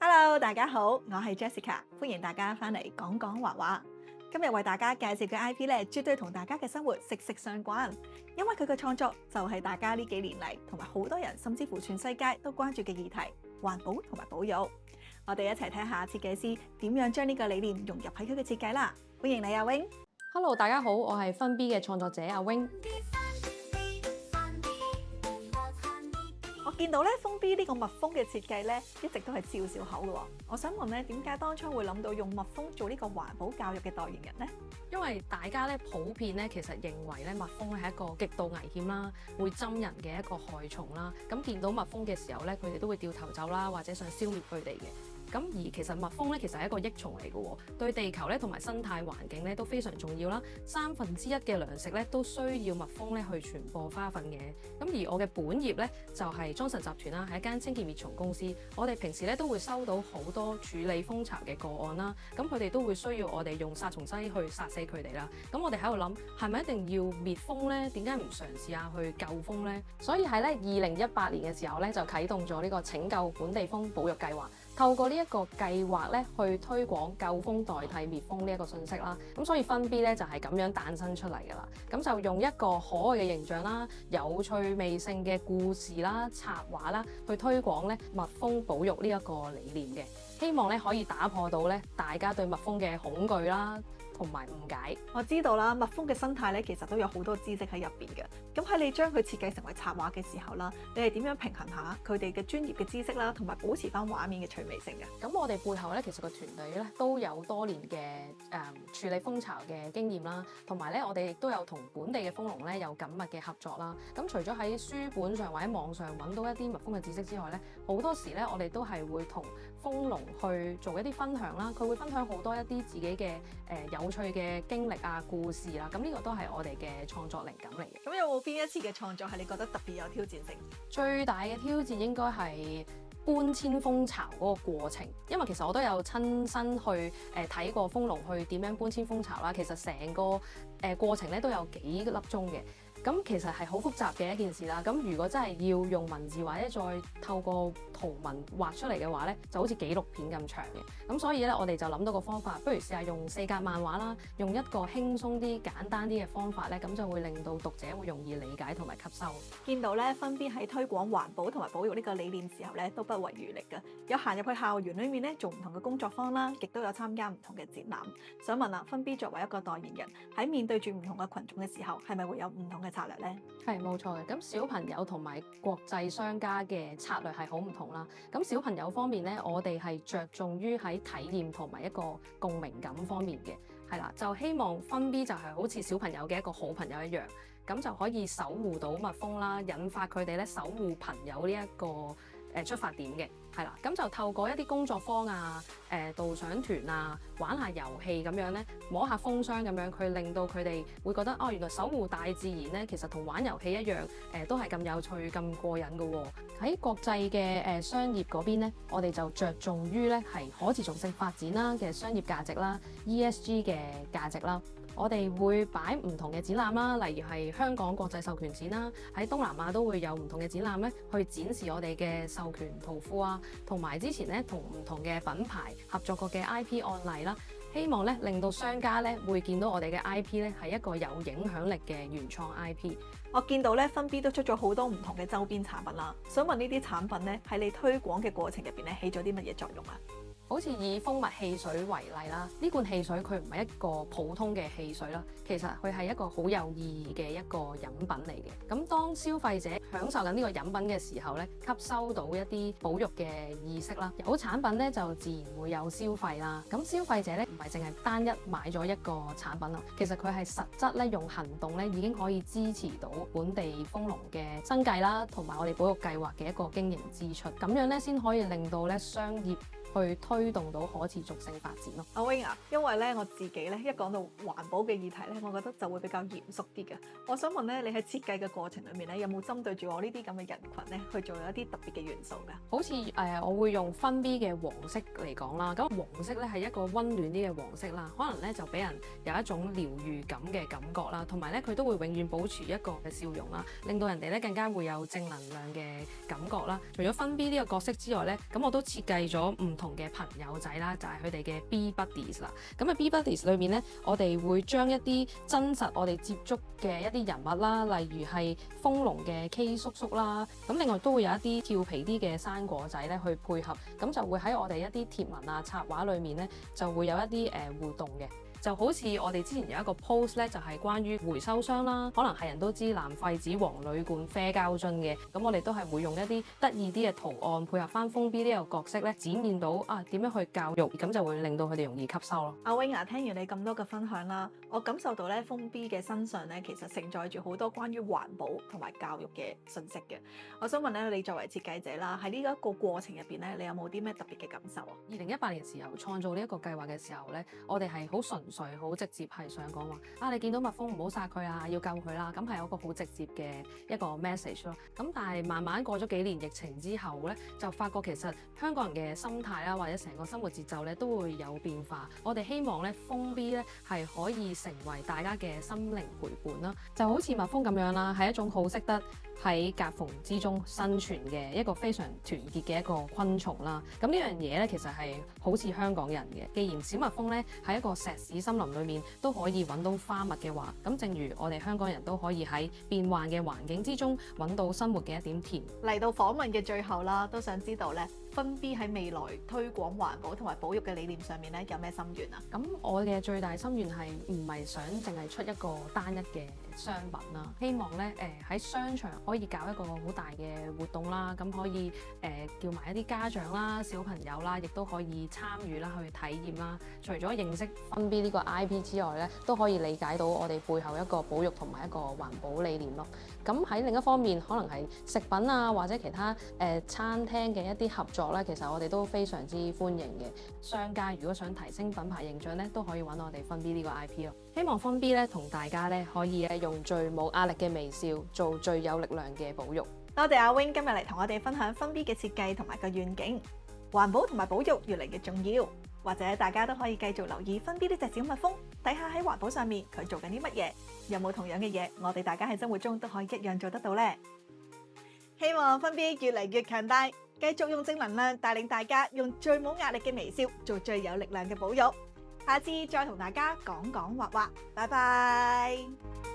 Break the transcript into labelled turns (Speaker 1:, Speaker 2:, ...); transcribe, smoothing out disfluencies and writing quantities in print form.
Speaker 1: Hello，大家好，我係 Jessica，歡迎大家翻嚟講講畫畫。今日為大家介紹嘅 IP 咧，絕對同大家嘅生活息息相關，因為佢嘅創作就係大家呢幾年嚟同埋好多人甚至乎全世界都關注嘅議題——環保同埋保育。我哋一齊睇下設計師點樣將呢個理念融入喺佢嘅設計啦。歡迎你阿 Wing。Hello，
Speaker 2: 大家好，我係分 B 嘅創作者阿 Wing。
Speaker 1: 我見到咧封 B 呢個蜜蜂嘅設計咧，一直都係笑笑口嘅喎。我想問咧，點解當初會諗到用蜜蜂做呢個環保教育嘅代言人呢？
Speaker 2: 因為大家咧普遍咧其實認為咧蜜蜂咧係一個極度危險啦，會針人嘅一個害蟲啦。咁見到蜜蜂嘅時候咧，佢哋都會掉頭走啦，或者想消滅佢哋嘅。咁而其實蜜蜂咧其實係一個益蟲嚟嘅喎，對地球咧同埋生態環境咧都非常重要啦。1/3嘅糧食咧都需要蜜蜂咧去傳播花粉嘅。咁而我嘅本業咧就係莊臣集團啦，係一間清潔滅蟲公司。我哋平時咧都會收到好多處理蜂巢嘅個案啦，咁佢哋都會需要我哋用殺蟲劑去殺死佢哋啦。咁我哋喺度諗，係咪一定要滅蜂咧？點解唔嘗試下去救蜂咧？所以喺咧2018年嘅時候咧就啟動咗呢個拯救本地蜂保育計劃。透過呢一個計劃咧，去推廣救蜂代替滅蜂呢一個信息啦。咁所以分 B 咧就係咁樣誕生出嚟㗎啦。咁就用一個可愛嘅形象啦、有趣味性嘅故事啦、插畫啦，去推廣咧蜜蜂保育呢一個理念嘅。希望咧可以打破到咧大家對蜜蜂嘅恐懼啦，同埋誤解。
Speaker 1: 我知道啦，蜜蜂嘅生態咧其實都有好多知識喺入邊嘅。咁喺你將佢設計成為插畫嘅時候啦，你係點樣平衡下佢哋嘅專業嘅知識啦，同埋保持翻畫面嘅趣味性嘅？
Speaker 2: 咁我哋背後咧，其實個團隊咧都有多年嘅處理蜂巢嘅經驗啦，同埋咧我哋亦都有同本地嘅蜂農咧有緊密嘅合作啦。咁除咗喺書本上或者網上揾到一啲蜜蜂嘅知識之外咧，好多時咧我哋都係會同蜂農去做一啲分享啦。佢會分享好多一啲自己嘅有趣嘅經歷啊、故事啦。咁呢個都係我哋嘅創作靈感嚟嘅。
Speaker 1: 咁有冇邊一次嘅創作係你覺得特別有挑戰性？
Speaker 2: 最大嘅挑戰應該係搬遷蜂巢嗰個過程，因為其實我都有親身去睇過蜂農去點樣搬遷蜂巢啦。其實成個過程咧都有幾粒鐘嘅。咁其實係好複雜嘅一件事啦。咁如果真係要用文字或者再透過圖文畫出嚟嘅話咧，就好似紀錄片咁長嘅。咁所以咧，我哋就諗到個方法，不如試下用4格漫畫啦，用一個輕鬆啲、簡單啲嘅方法咧，咁就會令到讀者會容易理解同埋吸收。
Speaker 1: 見到咧，分 B 喺推廣環保同埋保育呢個理念時候咧，都不遺餘力㗎。有行入去校園裏面咧，做唔同嘅工作坊啦，亦都有參加唔同嘅展覽。想問啦，分 B 作為一個代言人，喺面對住唔同嘅群眾嘅時候，係咪會有唔同嘅策略呢？
Speaker 2: 係冇錯嘅。咁小朋友同埋國際商家嘅策略係好唔同啦。咁小朋友方面咧，我哋係着重於喺體驗同埋一個共鳴感方面嘅，係啦，就希望分 B 就係好似小朋友嘅一個好朋友一樣，咁就可以守護到蜜蜂啦，引發佢哋咧守護朋友呢一個出發點嘅。係啦，咁就透過一啲工作坊啊、導賞團啊、玩下遊戲咁樣咧，摸下蜂箱咁樣，佢令到佢哋會覺得哦，原來守護大自然咧，其實同玩遊戲一樣，都係咁有趣、咁過癮㗎喎。喺國際嘅商業嗰邊咧，我哋就着重於咧係可持續性發展啦嘅商業價值啦、ESG 嘅價值啦。我哋會擺唔同嘅展覽啦，例如係香港國際授權展啦，喺東南亞都會有唔同嘅展覽咧，去展示我哋嘅授權圖庫啊，同埋之前咧同唔同嘅品牌合作過嘅 IP 案例啦，希望咧令到商家咧會見到我哋嘅 IP 咧係一個有影響力嘅原創 IP。
Speaker 1: 我見到咧分 B 都出咗好多唔同嘅周邊產品啦，想問呢啲產品咧喺你推廣嘅過程入邊咧起咗啲乜嘢作用啊？
Speaker 2: 好似以蜂蜜汽水為例啦，呢罐汽水佢唔係一個普通嘅汽水啦，其實佢係一個好有意義嘅一個飲品嚟嘅。咁當消費者享受緊呢個飲品嘅時候咧，吸收到一啲保育嘅意識啦，有產品咧就自然會有消費啦。咁消費者咧唔係淨係單一買咗一個產品啦，其實佢係實質咧用行動咧已經可以支持到本地蜂農嘅生計啦，同埋我哋保育計劃嘅一個經營支出，咁樣咧先可以令到咧商業去推動到可持續性發展咯。
Speaker 1: 阿 Wing 啊，因為咧我自己咧一講到環保嘅議題咧，我覺得就會比較嚴肅啲嘅。我想問咧，你喺設計嘅過程裏面咧，有冇針對住我呢啲咁嘅人群咧，去做一啲特別嘅元素㗎？
Speaker 2: 好似我會用分 B 嘅黃色嚟講啦。咁黃色咧係一個溫暖啲嘅黃色啦，可能咧就俾人有一種療愈感嘅感覺啦，同埋咧佢都會永遠保持一個嘅笑容啦，令到人哋咧更加會有正能量嘅感覺角啦。除咗分 B 呢個角色之外咧，咁我都設計咗唔同嘅朋友仔啦，就係佢哋嘅 B Buddies 啦。咁啊 B Buddies 裏面咧，我哋會將一啲真實我哋接觸嘅一啲人物啦，例如係豐隆嘅 K 叔叔啦，咁另外都會有一啲調皮啲嘅生果仔咧去配合，咁就會喺我哋一啲貼文啊插畫裏面咧就會有一啲互動嘅。就好似我哋之前有一個 post 咧，就係關於回收箱啦，可能係人都知藍廢紙、黃鋁罐、啡膠樽嘅，咁我哋都係會用一啲得意啲嘅圖案配合翻封 B 呢個角色咧，展現到啊點樣去教育，咁就會令到佢哋容易吸收咯。
Speaker 1: 阿 Wing 啊，聽完你咁多嘅分享啦，我感受到咧封 B 嘅身上咧，其實承載住好多關於環保同埋教育嘅信息嘅。我想問咧，你作為設計者啦，喺呢一個過程入邊咧，你有冇啲咩特別嘅感受啊
Speaker 2: ？2018年時候創造呢一個計劃嘅時候咧，我哋係好純粹、好直接係想講話啊，你見到蜜蜂唔好殺佢啊，要救佢啦，咁係有個好直接嘅一個 message 咯。咁但係慢慢過咗幾年疫情之後咧，就發覺其實香港人嘅心態啦，或者成個生活節奏咧都會有變化。我哋希望咧蜂 B 咧係可以成為大家嘅心靈陪伴啦，就好似蜜蜂咁樣啦，係一種好識得喺夾縫之中生存嘅一個非常團結嘅一個昆蟲啦。咁呢樣嘢咧其實係好似香港人嘅。既然小蜜蜂咧喺一個石屎森林裏面都可以揾到花蜜嘅話，咁正如我哋香港人都可以喺變幻嘅環境之中揾到生活嘅一點甜。
Speaker 1: 嚟到訪問嘅最後啦，都想知道咧，分 B 喺未來推廣環保同埋保育嘅理念上面咧，有咩心願啊？
Speaker 2: 咁我嘅最大心願係唔係想淨係出一個單一嘅商品啦，希望咧喺商場可以搞一個好大嘅活動啦，咁可以叫埋一啲家長啦、小朋友啦，亦都可以參與啦，去體驗啦。除咗認識分 B 呢個 IP 之外咧，都可以理解到我哋背後一個保育同埋一個環保理念咯。咁喺另一方面，可能係食品啊或者其他餐廳嘅一啲合作咧，其實我哋都非常之歡迎嘅。商家如果想提升品牌形象咧，都可以揾我哋分 B 呢個 IP 咯。希望分 B 咧同大家咧可以用最冇壓力嘅微笑做最有力量嘅保育。
Speaker 1: 多謝阿 Wing 今日嚟同我哋分享分 B 嘅設計同埋個願景。環保同埋保育越嚟越重要，或者大家都可以繼續留意分 B 呢隻小蜜蜂，睇下喺環保上面佢做緊啲乜嘢，有冇同樣嘅嘢我哋大家喺生活中都可以一樣做得到呢？希望分 B 越嚟越強大，繼續用正能量帶領大家用最冇壓力嘅微笑做最有力量嘅保育。下次再同大家講講畫畫，拜拜。